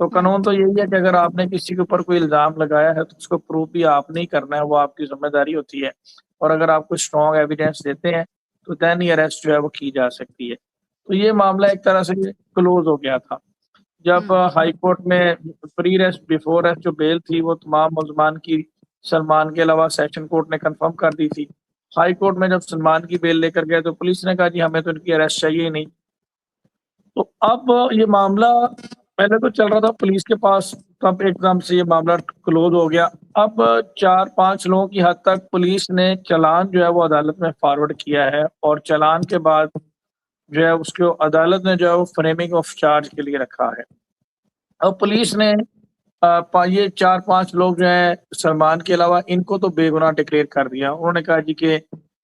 تو قانون تو یہی ہے کہ اگر آپ نے کسی کے اوپر کوئی الزام لگایا ہے تو اس کو پروف بھی آپ نہیں کرنا ہے، وہ آپ کی ذمہ داری ہوتی ہے، اور اگر آپ کو اسٹرانگ ایویڈینس دیتے ہیں تو دین یہ اریسٹ جو ہے وہ کی جا سکتی ہے۔ تو یہ معاملہ ایک طرح سے کلوز ہو گیا تھا جب ہائی کورٹ میں پری ریسٹ بیفور ریسٹ جو بیل تھی وہ تمام ملزمان کی سلمان کے علاوہ سیشن کورٹ نے کنفرم کر دی تھی۔ ہائی کورٹ میں جب سلمان کی بیل لے کر گئے تو پولیس نے کہا جی ہمیں تو ان کی اریسٹ چاہیے ہی نہیں۔ تو اب یہ معاملہ پہلے تو چل رہا تھا پولیس کے پاس، تب ایک دم سے یہ معاملہ کلوز ہو گیا۔ اب 4-5 لوگوں کی حد تک پولیس نے چلان جو ہے وہ عدالت میں فارورڈ کیا ہے، اور چلان کے بعد جو ہے اس کو عدالت نے جو ہے وہ فریمنگ آف چارج کے لیے رکھا ہے۔ اب پولیس نے یہ 4-5 لوگ جو ہیں سلمان کے علاوہ ان کو تو بے گناہ ڈکلیئر کر دیا۔ انہوں نے کہا جی کہ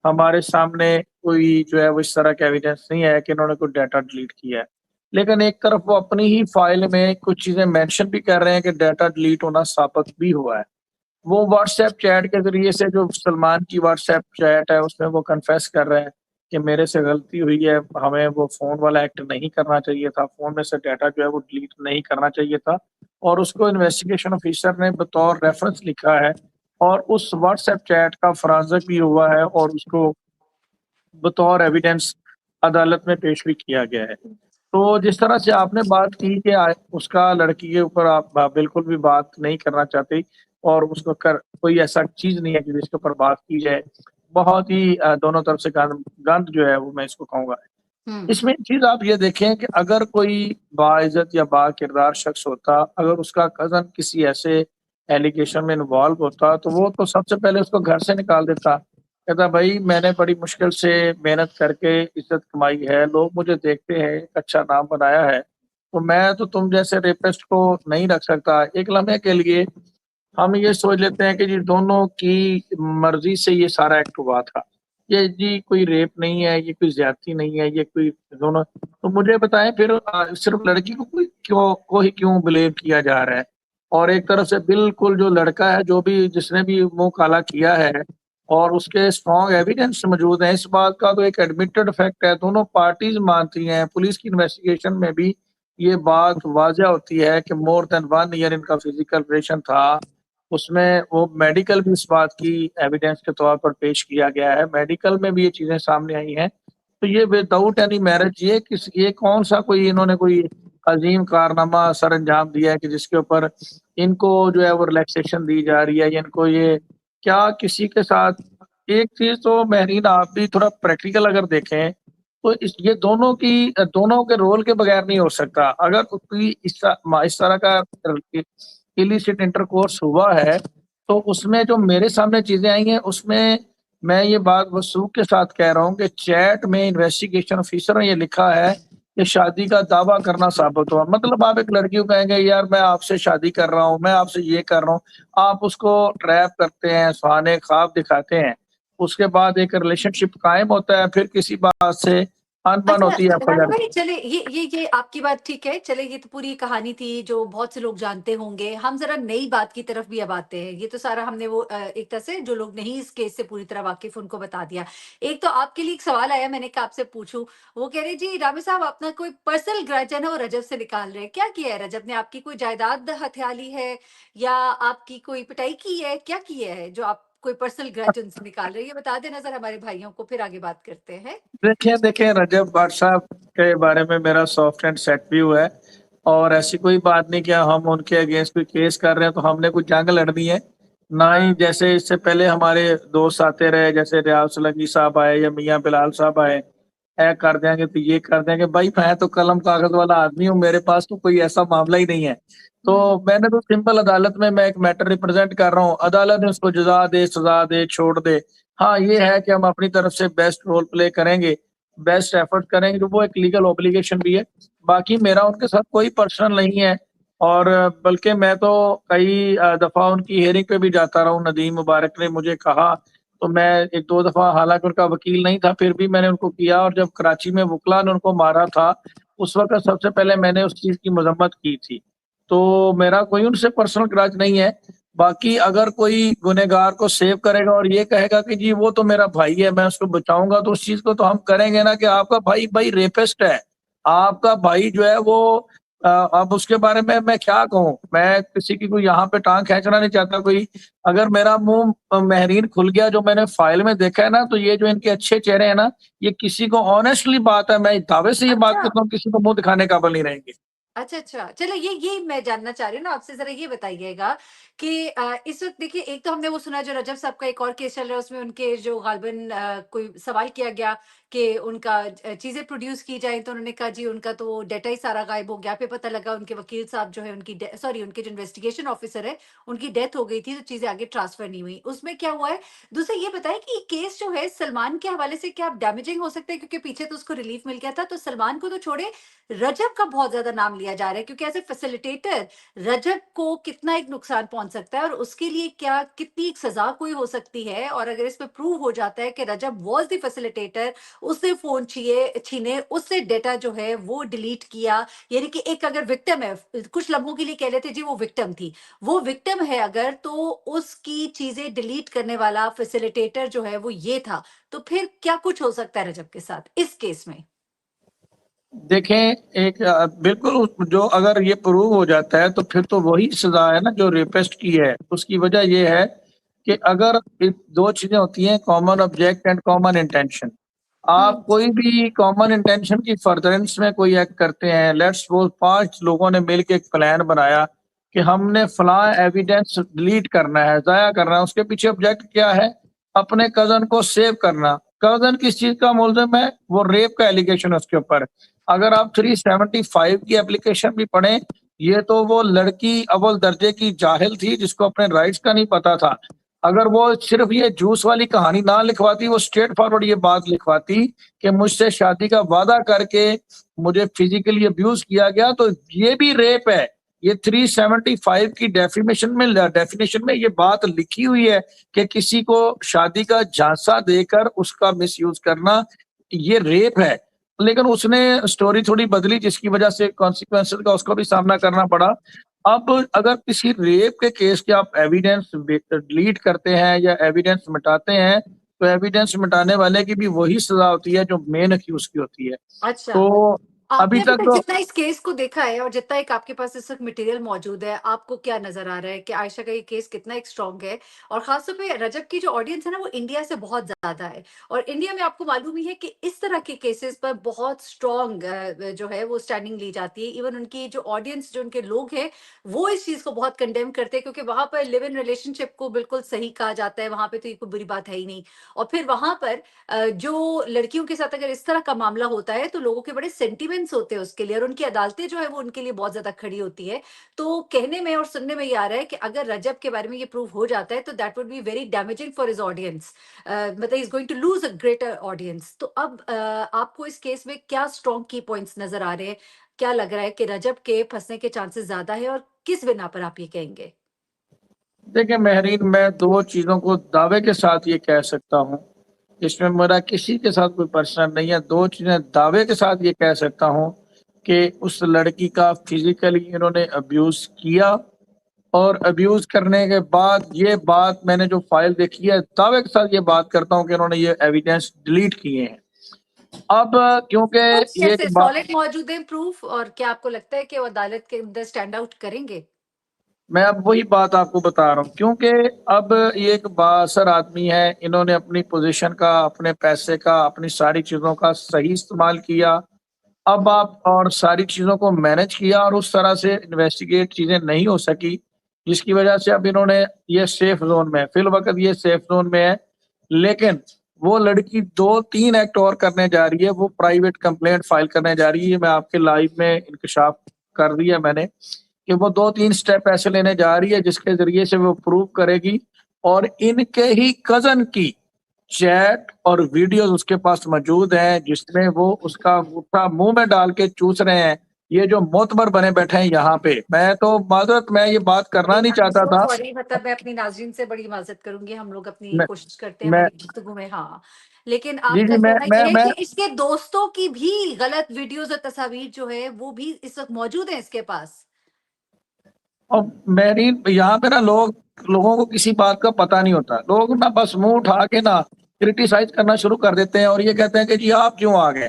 ہمارے سامنے کوئی جو ہے وہ اس طرح کا ایویڈنس نہیں ہے کہ انہوں نے کوئی ڈیٹا ڈیلیٹ کیا ہے، لیکن ایک طرف وہ اپنی ہی فائل میں کچھ چیزیں مینشن بھی کر رہے ہیں کہ ڈیٹا ڈیلیٹ ہونا ثابت بھی ہوا ہے۔ وہ واٹس ایپ چیٹ کے ذریعے سے جو سلمان کی واٹس ایپ چیٹ ہے اس میں وہ کنفیس کر رہے ہیں کہ میرے سے غلطی ہوئی ہے، ہمیں وہ فون والا ایکٹ نہیں کرنا چاہیے تھا، فون میں سے ڈیٹا جو ہے وہ ڈیلیٹ نہیں کرنا چاہیے تھا، اور اس کو انویسٹیگیشن آفیسر نے بطور ریفرنس لکھا ہے، اور اس واٹس ایپ چیٹ کا فرانزک بھی ہوا ہے اور اس کو بطور ایویڈنس عدالت میں پیش بھی کیا گیا ہے۔ تو جس طرح سے آپ نے بات کی کہ اس کا لڑکی کے اوپر آپ بالکل بھی بات نہیں کرنا چاہتے، اور اس کو کوئی ایسا چیز نہیں ہے کہ جس کے اوپر بات کی جائے، بہت ہی دونوں طرف سے گند جو ہے وہ میں اس کو کہوں گا۔ اس میں ایک چیز آپ یہ دیکھیں کہ اگر کوئی باعزت یا با کردار شخص ہوتا، اگر اس کا کزن کسی ایسے ایلیگیشن میں انوالو ہوتا تو وہ تو سب سے پہلے اس کو گھر سے نکال دیتا، کہتا بھائی میں نے بڑی مشکل سے محنت کر کے عزت کمائی ہے، لوگ مجھے دیکھتے ہیں، ایک اچھا نام بنایا ہے، تو میں تو تم جیسے ریپسٹ کو نہیں رکھ سکتا۔ ایک لمحے کے لیے ہم یہ سوچ لیتے ہیں کہ جی دونوں کی مرضی سے یہ سارا ایکٹ ہوا تھا، یہ جی کوئی ریپ نہیں ہے، یہ کوئی زیادتی نہیں ہے، یہ کوئی دونوں، تو مجھے بتائیں پھر صرف لڑکی کو ہی کیوں بلیم کیا جا رہا ہے؟ اور ایک طرف سے بالکل جو لڑکا ہے جس نے بھی منہ کالا کیا ہے اور اس کے اسٹرانگ ایویڈنس موجود ہیں اس بات کا، تو ایک ایڈمیٹڈ فیکٹ ہے، دونوں پارٹیز مانتی ہیں، پولیس کی انویسٹیگیشن میں بھی یہ بات واضح ہوتی ہے کہ مور دین 1 ایئر ان کا فزیکل ریلیشن تھا۔ اس میں وہ میڈیکل بھی اس بات کی ایویڈنس کے طور پر پیش کیا گیا ہے، میڈیکل میں بھی یہ چیزیں سامنے آئی ہیں۔ تو یہ وداؤٹ اینی میرج یہ کون سا کوئی انہوں نے کوئی عظیم کارنامہ سر انجام دیا ہے کہ جس کے اوپر ان کو جو ہے وہ ریلیکسیشن دی جا رہی ہے، یا ان کو یہ کیا کسی کے ساتھ ایک چیز تو مہرین آپ بھی تھوڑا پریکٹیکل اگر دیکھیں تو یہ دونوں کے رول کے بغیر نہیں ہو سکتا۔ اگر کوئی اس طرح کا illicit انٹرکورس ہوا ہے تو اس میں جو میرے سامنے چیزیں آئی ہیں اس میں یہ بات وثوق کے ساتھ کہہ رہا ہوں کہ چیٹ میں انویسٹیگیشن آفیسر نے یہ لکھا ہے کہ شادی کا دعویٰ کرنا ثابت ہوا۔ مطلب آپ ایک لڑکی کو کہیں گے یار میں آپ سے شادی کر رہا ہوں، میں آپ سے یہ کر رہا ہوں، آپ اس کو ٹریپ کرتے ہیں، سہانے خواب دکھاتے ہیں، اس کے بعد ایک ریلیشن شپ قائم ہوتا ہے، پھر کسی بات سے انبن اچھا ہوتی ہے راجا فجر۔ بھائی، چلے یہ آپ کی بات ٹھیک ہے، چلے یہ تو پوری کہانی تھی جو بہت سے لوگ جانتے ہوں گے۔ ہم ذرا نئی بات کی طرف بھی اب آتے ہیں۔ یہ تو سارا ہم نے وہ ایک طرح سے جو لوگ نہیں اس کیس سے پوری طرح واقف ان کو بتا دیا۔ ایک تو آپ کے لیے ایک سوال آیا، میں نے کہا آپ سے پوچھوں۔ وہ کہہ رہے جی رامے صاحب اپنا کوئی پرسنل گرج ہے نا وہ رجب سے نکال رہے ہیں، کیا کیا ہے رجب نے؟ آپ کی کوئی جائیداد ہتھیا لی ہے یا آپ کی کوئی پٹائی کی ہے؟ کیا کیا ہے جو آپ کوئی پرسنل گرج ان سے نکال رہے ہیں؟ یہ بتا دینا ذرا ہمارے بھائیوں کو، پھر آگے بات کرتے ہیں۔ دیکھیں رجب بھٹ صاحب کے بارے میں میرا سافٹ اینڈ سیٹ بھی ہوا ہے، اور ایسی کوئی بات نہیں کہ ہم ان کے اگینسٹ کوئی کیس کر رہے ہیں تو ہم نے کوئی جنگ لڑنی ہے، نہ ہی جیسے اس سے پہلے ہمارے دوست آتے رہے، جیسے ریاض سلنگی صاحب آئے یا میاں بلال صاحب آئے، اے کر دیں گے تو یہ کر دیں گے۔ بھائی میں تو قلم کاغذ والا آدمی ہوں، میرے پاس تو کوئی ایسا معاملہ ہی نہیں ہے۔ تو میں نے تو سمپل عدالت میں ایک میٹر ریپرزینٹ کر رہا ہوں، عدالت نے اس کو جزا دے، سزا دے، چھوڑ دے۔ ہاں یہ ہے کہ ہم اپنی طرف سے بیسٹ رول پلے کریں گے، بیسٹ ایفرٹ کریں گے، جو وہ ایک لیگل اوبلیگیشن بھی ہے۔ باقی میرا ان کے ساتھ کوئی پرسنل نہیں ہے، اور بلکہ میں تو کئی دفعہ ان کی ہیئرنگ پہ بھی جاتا رہا ہوں۔ ندیم مبارک نے مجھے کہا تو میں 1-2 دفعہ، حالانکہ ان کا وکیل نہیں تھا، پھر بھی میں نے ان کو کیا، اور جب کراچی میں وکلا نے ان کو مارا تھا اس وقت سب سے پہلے میں نے اس چیز کی مذمت کی تھی۔ تو میرا کوئی ان سے پرسنل گرج نہیں ہے۔ باقی اگر کوئی گنہگار کو سیو کرے گا اور یہ کہے گا کہ جی وہ تو میرا بھائی ہے میں اس کو بچاؤں گا، تو اس چیز کو تو ہم کریں گے نا، کہ آپ کا بھائی ریپسٹ ہے، آپ کا بھائی جو ہے وہ اب اس کے بارے میں کیا کہوں؟ میں کسی کی کوئی یہاں پہ ٹانگ کھینچنا نہیں چاہتا کوئی. اگر میرا منہ مہرین کھل گیا جو میں نے فائل میں دیکھا ہے نا، تو یہ جو ان کے اچھے چہرے ہیں نا، یہ کسی کو آنےسٹلی بات ہے، میں دعوے سے یہ بات اچھا کرتا ہوں، کسی کو منہ دکھانے قابل نہیں رہیں گے. اچھا اچھا چلو یہ میں جاننا چاہ رہی ہوں نا آپ سے، ذرا یہ بتائیے گا کہ اس وقت دیکھیے، ایک تو ہم نے وہ سنا جو رجب صاحب کا ایک اور کیس چل رہا ہے، اس میں ان کے جو غالباً کوئی سوال کیا گیا کہ ان کا چیزیں پروڈیوس کی جائیں، تو انہوں نے کہا جی ان کا تو ڈیٹا ہی سارا غائب ہو گیا. پھر پتہ لگا ان کے وکیل صاحب جو ہے ان کی سوری ان کے جو انویسٹیگیشن آفیسر ہے ان کی ڈیتھ ہو گئی تھی، تو چیزیں آگے ٹرانسفر نہیں ہوئی. اس میں کیا ہوا ہے؟ دوسرا یہ بتائیں کہ یہ کیس جو ہے سلمان کے حوالے سے کیا ڈیمیجنگ ہو سکتا ہے؟ کیونکہ پیچھے تو اس کو ریلیف مل گیا تھا، تو سلمان کو تو چھوڑے، رجب کا بہت زیادہ نام لیا جا رہا ہے، کیونکہ ایز اے فیسیلیٹیٹر رجب کو کتنا ایک نقصان پہنچ سکتا ہے، اور اس کے لیے کیا کتنی ایک سزا کوئی ہو سکتی ہے. اور اگر اس پہ پروو ہو جاتا ہے کہ رجب واز دی فیسیلیٹیٹر، اس نے فون چھینے، اس سے ڈیٹا جو ہے وہ ڈیلیٹ کیا، یعنی کہ ایک اگر وکٹم ہے، کچھ لمحوں کے لیے کہہ لیتے جی وہ وکٹم تھی، وہ وکٹم ہے اگر، تو اس کی چیزیں ڈیلیٹ کرنے والا فیسیلیٹیٹر جو ہے وہ یہ تھا، تو پھر کیا کچھ ہو سکتا ہے رجب کے ساتھ اس کیس میں؟ دیکھیں، ایک بالکل جو اگر یہ پروو ہو جاتا ہے تو پھر تو وہی سزا ہے نا جو ریپسٹ کی ہے. اس کی وجہ یہ ہے کہ اگر دو چیزیں ہوتی ہیں، common object and common intention. ہوں آپ کوئی بھی کامن انٹینشن کی فردرنس میں کوئی ایکٹ کرتے ہیں، لیٹس سپوز 5 لوگوں نے مل کے ایک پلان بنایا کہ ہم نے فلاں ایویڈینس ڈیلیٹ کرنا ہے، ضائع کرنا ہے. اس کے پیچھے آبجیکٹ کیا ہے؟ اپنے کزن کو سیو کرنا. کزن کس چیز کا ملزم ہے؟ وہ ریپ کا ایلیگیشن اس کے اوپر. اگر آپ 375 کی اپلیکیشن بھی پڑھیں، یہ تو وہ لڑکی اول درجے کی جاہل تھی جس کو اپنے رائٹس کا نہیں پتا تھا. اگر وہ صرف یہ جوس والی کہانی نہ لکھواتی، وہ اسٹریٹ فارورڈ یہ بات لکھواتی کہ مجھ سے شادی کا وعدہ کر کے مجھے فزیکلی ابیوز کیا گیا، تو یہ بھی ریپ ہے. یہ 375 کی ڈیفینیشن میں یہ بات لکھی ہوئی ہے کہ کسی کو شادی کا جھانسا دے کر اس کا مس یوز کرنا، یہ ریپ ہے. لیکن اس نے سٹوری تھوڑی بدلی، جس کی وجہ سے کانسیکوینسز کا اس کو بھی سامنا کرنا پڑا. اب اگر کسی ریپ کے کیس کے آپ ایویڈینس ڈیلیٹ کرتے ہیں یا ایویڈینس مٹاتے ہیں، تو ایویڈینس مٹانے والے کی بھی وہی سزا ہوتی ہے جو مین اکیوز کی ہوتی ہے. اچھا، تو آپ ابھی نے ابھی تک تک تو جتنا اس کیس کو دیکھا ہے اور جتنا ایک آپ کے پاس اس وقت مٹیریل موجود ہے، آپ کو کیا نظر آ رہا ہے کہ عائشہ کا یہ کیس کتنا ایک اسٹرانگ ہے؟ اور خاص طور پہ رجب کی جو آڈینس ہے نا، وہ انڈیا سے بہت زیادہ ہے، اور انڈیا میں آپ کو معلوم ہی ہے کہ اس طرح کے کیسز پر بہت اسٹرانگ جو ہے وہ اسٹینڈنگ لی جاتی ہے. ایون ان کی جو آڈینس، جو ان کے لوگ ہیں، وہ اس چیز کو بہت کنڈیم کرتے ہیں، کیونکہ وہاں پر لیو ان ریلیشن شپ کو بالکل صحیح کہا جاتا ہے، وہاں پہ تو یہ کوئی بری بات ہے ہی نہیں. اور پھر وہاں پر جو لڑکیوں کے ساتھ اگر اس طرح کا معاملہ ہوتا ہے تو لوگوں کے بڑے سینٹیمنٹس ہوتے ہیں اس کے لیے، اور ان کی عدالتیں جو ہے وہ ان کے لیے بہت زیادہ کھڑی ہوتی ہے. تو کہنے میں اور سننے میں یہ آ رہا ہے کہ اگر رجب کے بارے میں یہ پروو ہو جاتا ہے تو that would be very damaging for his audience, مطلب is going to lose a greater audience. تو اب آپ کو اس کیس میں کیا اسٹرانگ کی پوائنٹس نظر آ رہے ہیں؟ کیا لگ رہا ہے کہ رجب کے پھنسنے کے چانسز زیادہ ہے، اور کس بنا پر آپ یہ کہیں گے؟ دیکھیں مہرین، میں دو چیزوں کو دعوے کے ساتھ یہ کہہ سکتا ہوں، اس میں میرا کسی کے ساتھ کوئی پرسنل نہیں ہے. دو چیزیں دعوے کے ساتھ یہ کہہ سکتا ہوں کہ اس لڑکی کا فزیکلی انہوں نے ابیوز کیا، اور ابیوز کرنے کے بعد یہ بات میں نے جو فائل دیکھی ہے، دعوے کے ساتھ یہ بات کرتا ہوں کہ انہوں نے یہ ایویڈینس ڈیلیٹ کیے ہیں. اب کیونکہ کچھ یہ جیسے ایک بات، سالڈ موجود ہیں پروف، اور کیا آپ کو لگتا ہے کہ وہ عدالت کے اندر اسٹینڈ آؤٹ کریں گے؟ میں اب وہی بات آپ کو بتا رہا ہوں، کیونکہ اب یہ ایک بااثر آدمی ہے، انہوں نے اپنی پوزیشن کا، اپنے پیسے کا، اپنی ساری چیزوں کا صحیح استعمال کیا. اب آپ اور ساری چیزوں کو مینج کیا، اور اس طرح سے انویسٹیگیٹ چیزیں نہیں ہو سکی، جس کی وجہ سے اب انہوں نے یہ سیف زون میں، فی الوقت یہ سیف زون میں ہے. لیکن وہ لڑکی 2-3 ایکٹ اور کرنے جا رہی ہے، وہ پرائیویٹ کمپلینٹ فائل کرنے جا رہی ہے. میں آپ کے لائیو میں انکشاف کر دیا میں نے کہ وہ 2-3 سٹیپ ایسے لینے جا رہی ہے جس کے ذریعے سے وہ پروو کرے گی. اور ان کے ہی کزن کی چیٹ اور ویڈیوز اس کے پاس موجود ہیں، جس میں وہ اس کا انگوٹھا منہ میں ڈال کے چوس رہے ہیں. یہ جو معتبر بنے بیٹھے ہیں یہاں پہ، میں تو معذرت، میں یہ بات کرنا نہیں چاہتا تھا. سوری، مطلب میں اپنی ناظرین سے بڑی معذرت کروں گی، ہم لوگ اپنی میں کوشش کرتے ہیں میں ہماری گفتگو میں، ہاں، لیکن جی آپ کا جی کہنا میں یہ ہے میں کہ اس کے دوستوں کی بھی غلط ویڈیوز اور تصاویر جو ہے وہ بھی اس وقت موجود ہیں اس کے پاس. اور میری یہاں پہ نا لوگوں کو کسی بات کا پتہ نہیں ہوتا. لوگ نا بس منہ اٹھا کے نا کرٹیسائز کرنا شروع کر دیتے ہیں، اور یہ کہتے ہیں کہ جی آپ کیوں آ گئے.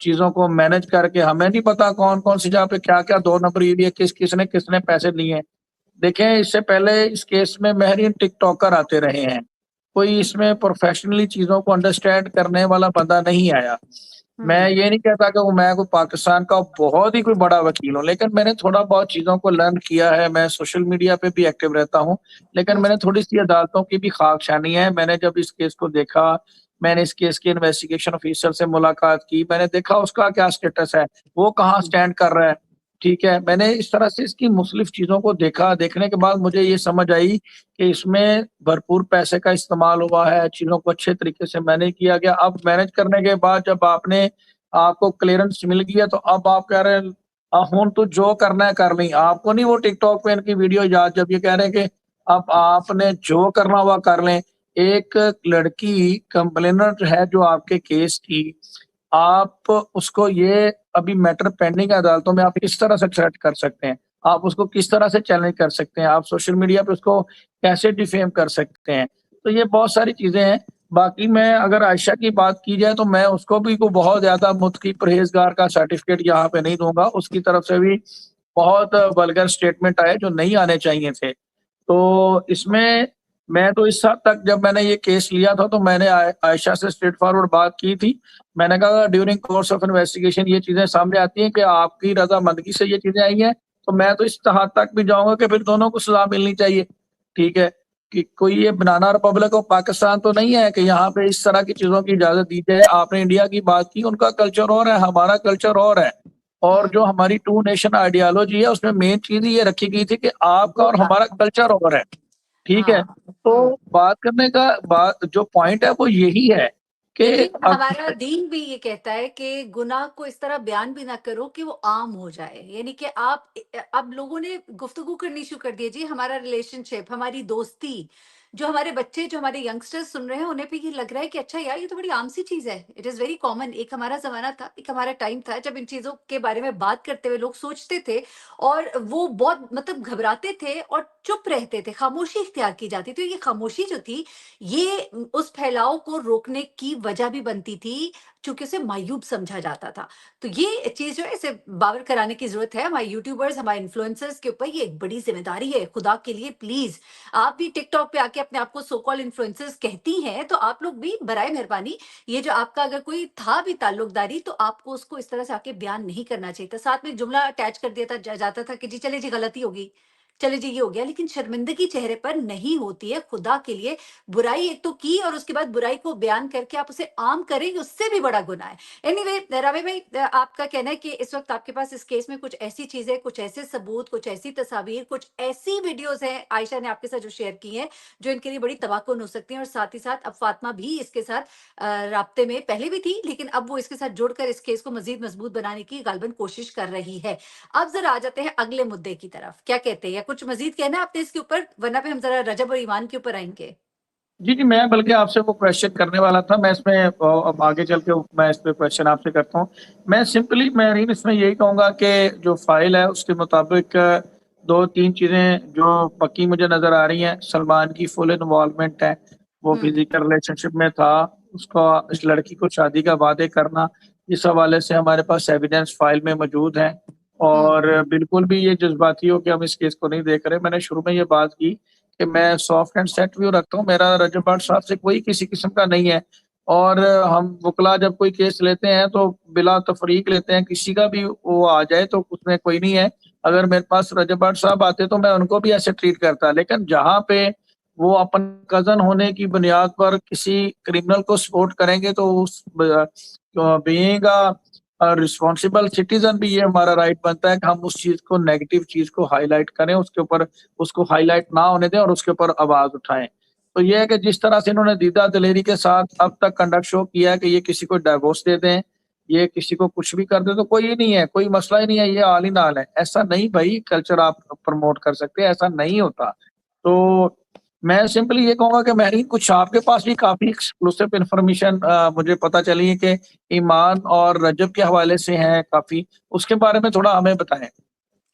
چیزوں کو مینج کر کے ہمیں نہیں پتا کون کون سی جگہ پہ کیا کیا 2 نمبری بھی ہے، کس نے پیسے لیے ہیں۔ دیکھیں اس سے پہلے اس کیس میں ماہرین ٹک ٹاکر آتے رہے ہیں، کوئی اس میں پروفیشنلی چیزوں کو انڈرسٹینڈ کرنے والا بندہ نہیں آیا۔ میں یہ نہیں کہتا کہ وہ میں کوئی پاکستان کا بہت ہی کوئی بڑا وکیل ہوں، لیکن میں نے تھوڑا بہت چیزوں کو لرن کیا ہے۔ میں سوشل میڈیا پہ بھی ایکٹیو رہتا ہوں، لیکن میں نے تھوڑی سی عدالتوں کی بھی خاک چھانی ہے۔ میں نے جب اس کیس کو دیکھا، میں نے اس کیس کے انویسٹیگیشن آفیسر سے ملاقات کی، میں نے دیکھا اس کا کیا سٹیٹس ہے، وہ کہاں سٹینڈ کر رہا ہے، ٹھیک ہے۔ میں نے اس طرح سے اس کی مختلف چیزوں کو دیکھا، دیکھنے کے بعد مجھے یہ سمجھ آئی کہ اس میں بھرپور پیسے کا استعمال ہوا ہے، چیزوں کو اچھے طریقے سے مینج کیا گیا۔ اب مینج کرنے کے بعد جب آپ کو کلیئرنس مل گیا تو اب آپ کہہ رہے ہیں ہوں تو جو کرنا ہے کر لیں، آپ کو نہیں وہ ٹک ٹاک پہ ان کی ویڈیو یاد، جب یہ کہہ رہے ہیں کہ اب آپ نے جو کرنا ہوا کر لیں۔ ایک لڑکی کمپلیننٹ ہے جو آپ کے کیس کی، آپ اس کو یہ ابھی میٹر پینڈنگ ہے عدالتوں میں، آپ کس طرح سے تھریٹ کر سکتے ہیں، آپ اس کو کس طرح سے چیلنج کر سکتے ہیں، آپ سوشل میڈیا پہ اس کو کیسے ڈیفیم کر سکتے ہیں۔ تو یہ بہت ساری چیزیں ہیں۔ باقی میں اگر عائشہ کی بات کی جائے تو میں اس کو بھی کوئی بہت زیادہ متقی پرہیزگار کا سرٹیفکیٹ یہاں پہ نہیں دوں گا، اس کی طرف سے بھی بہت ولگر سٹیٹمنٹ آئے جو نہیں آنے چاہیے تھے۔ تو اس میں تو اس حد تک جب میں نے یہ کیس لیا تھا تو میں نے عائشہ سے اسٹریٹ فارورڈ بات کی تھی۔ میں نے کہا ڈیورنگ کورس آف انویسٹیگیشن یہ چیزیں سامنے آتی ہیں کہ آپ کی رضامندگی سے یہ چیزیں آئی ہیں، تو میں تو اس حد تک بھی جاؤں گا کہ پھر دونوں کو سزا ملنی چاہیے، ٹھیک ہے۔ کہ کوئی یہ بنانا ریپبلک آف پاکستان تو نہیں ہے کہ یہاں پہ اس طرح کی چیزوں کی اجازت دی جائے۔ آپ نے انڈیا کی بات کی، ان کا کلچر اور ہے، ہمارا کلچر اور ہے، اور جو ہماری ٹو نیشن آئیڈیالوجی ہے اس میں مین چیز یہ رکھی گئی تھی کہ آپ کا اور ہمارا کلچر اور ہے، ٹھیک ہے۔ تو بات کرنے کا جو پوائنٹ ہے وہ یہی ہے کہ لیکن ہمارا دین بھی یہ کہتا ہے کہ گناہ کو اس طرح بیان بھی نہ کرو کہ وہ عام ہو جائے، یعنی کہ اب لوگوں نے گفتگو کرنی شروع کر دی ہے، جی ہمارا ریلیشن شپ، ہماری دوستی، جو ہمارے بچے، جو ہمارے ینگسٹر سن رہے ہیں انہیں بھی یہ لگ رہا ہے کہ اچھا یار یہ تو بڑی عام سی چیز ہے، اٹ از ویری کامن۔ ایک ہمارا زمانہ تھا، ایک ہمارا ٹائم تھا جب ان چیزوں کے بارے میں بات کرتے ہوئے لوگ سوچتے تھے اور وہ بہت مطلب گھبراتے تھے اور چپ رہتے تھے، خاموشی اختیار کی جاتی تھی۔ یہ خاموشی جو تھی یہ اس پھیلاؤ کو روکنے کی وجہ بھی بنتی تھی، چونکہ اسے معیوب سمجھا جاتا تھا۔ تو یہ چیز جو ہے اسے باور کرانے کی ضرورت ہے ہمارے یوٹیوبرز، ہمارے انفلوئنسرز کے اوپر۔ یہ ایک بڑی ذمہ داری ہے، خدا کے لیے پلیز آپ بھی ٹک ٹاک پہ آ کے اپنے آپ کو سو کال انفلوئنسرز کہتی ہیں تو آپ لوگ بھی برائے مہربانی یہ جو آپ کا اگر کوئی تھا بھی تعلق داری تو آپ کو اس کو اس طرح سے آ کے بیان نہیں کرنا چاہیے تھا۔ ساتھ میں ایک جملہ اٹیچ کر دیا جاتا تھا کہ جی چلے جی غلطی ہوگی، چلے جی یہ ہو گیا، لیکن شرمندگی چہرے پر نہیں ہوتی ہے۔ خدا کے لیے برائی ایک تو کی اور اس کے بعد برائی کو بیان کر کے آپ اسے عام کریں، اس سے بھی بڑا گناہ ہے۔ اینی وے راوی بھائی، آپ کا کہنا ہے کہ اس وقت آپ کے پاس اس کیس میں کچھ ایسی چیزیں، کچھ ایسے ثبوت، کچھ ایسی تصاویر، کچھ ایسی ویڈیوز ہیں عائشہ نے آپ کے ساتھ جو شیئر کی ہیں جو ان کے لیے بڑی تباہ ہو سکتی ہیں، اور ساتھ ہی ساتھ اب فاطمہ بھی اس کے ساتھ رابطے میں پہلے بھی تھی لیکن اب وہ اس کے ساتھ جوڑ کر اس کیس کو مزید مضبوط بنانے کی غالباً کوشش کر رہی ہے۔ اب ذرا آ جاتے ہیں اگلے مدعے کی طرف، کیا کہتے ہیں، یا کچھ مزید کہنا ہے آپ نے اس کے اوپر، ورنہ پہ ہم ذرا رجب اور ایمان کے اوپر آئیں گے۔ جی میں بلکہ آپ سے وہ کوشچن کرنے والا تھا، میں اس میں اب آگے چل کے میں اس پہ کوشچن آپ سے کرتا ہوں۔ میں سمپلی مہرین اس میں یہی کہوں گا کہ جو فائل ہے اس کے مطابق 2-3 چیزیں جو پکی مجھے نظر آ رہی ہیں۔ سلمان کی فل انوالومنٹ ہے، وہ فزیکل ریلیشن شپ میں تھا، اس کو اس لڑکی کو شادی کا وعدے کرنا، اس حوالے سے ہمارے پاس ایویڈنس فائل میں موجود ہے۔ اور بالکل بھی یہ جذباتی ہو کہ ہم اس کیس کو نہیں دیکھ رہے۔ میں نے شروع میں یہ بات کی کہ میں سافٹ اینڈ سیٹ ویو رکھتا ہوں، میرا رجب بٹ صاحب سے کوئی کسی قسم کا نہیں ہے۔ اور ہم وکلا جب کوئی کیس لیتے ہیں تو بلا تفریق لیتے ہیں، کسی کا بھی وہ آ جائے تو اس میں کوئی نہیں ہے۔ اگر میرے پاس رجب بٹ صاحب آتے تو میں ان کو بھی ایسے ٹریٹ کرتا، لیکن جہاں پہ وہ اپن کزن ہونے کی بنیاد پر کسی کرمنل کو سپورٹ کریں گے تو اس بینگ رسپانسبل سٹیزن بھی یہ ہمارا رائٹ بنتا ہے کہ ہم اس چیز کو، نیگیٹو چیز کو ہائی لائٹ کریں، اس کے اوپر اس کو ہائی لائٹ نہ ہونے دیں اور اس کے اوپر آواز اٹھائیں۔ تو یہ ہے کہ جس طرح سے انہوں نے دیدہ دلیری کے ساتھ اب تک کنڈکٹ شو کیا ہے کہ یہ کسی کو ڈائیورس دے دیں، یہ کسی کو کچھ بھی کر دیں، تو کوئی نہیں ہے، کوئی مسئلہ ہی نہیں ہے، یہ عالی نال ہے۔ ایسا نہیں بھائی کلچر آپ پروموٹ کر سکتے، ایسا نہیں ہوتا۔ تو میں سمپلی یہ کہوں گا کہ مہرین کچھ آپ کے پاس بھی کافی ایکسکلوسیو انفارمیشن مجھے پتا چلی ہے کہ ایمان اور رجب کے حوالے سے ہیں کافی، اس کے بارے میں تھوڑا ہمیں بتائیں۔